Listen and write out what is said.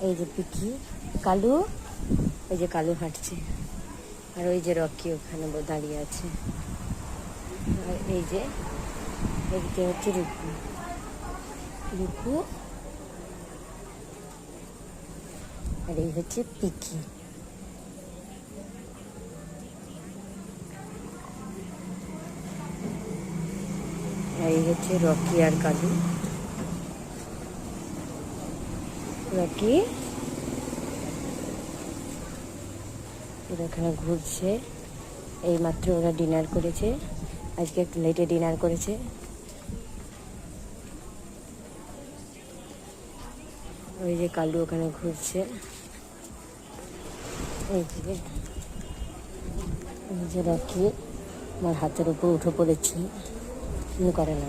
এই যে পিকি, কালু, ওই যে কালু হাঁটছে, আর ওই যে রকি ওখানে দাঁড়িয়ে আছে। আর এই যে এদিকে হচ্ছে রুকু, রুকু, আর এই হচ্ছে পিকি। আর এই হচ্ছে রকি আর কালু। রকি ওরা এখানে ঘুরছে, এইমাত্র ওরা ডিনার করেছে, আজকে একটু লেটে ডিনার করেছে। ওই যে কালু ওখানে ঘুরছে, এই যে রকি আমার হাতের উপর উঠে পড়েছে, করে না।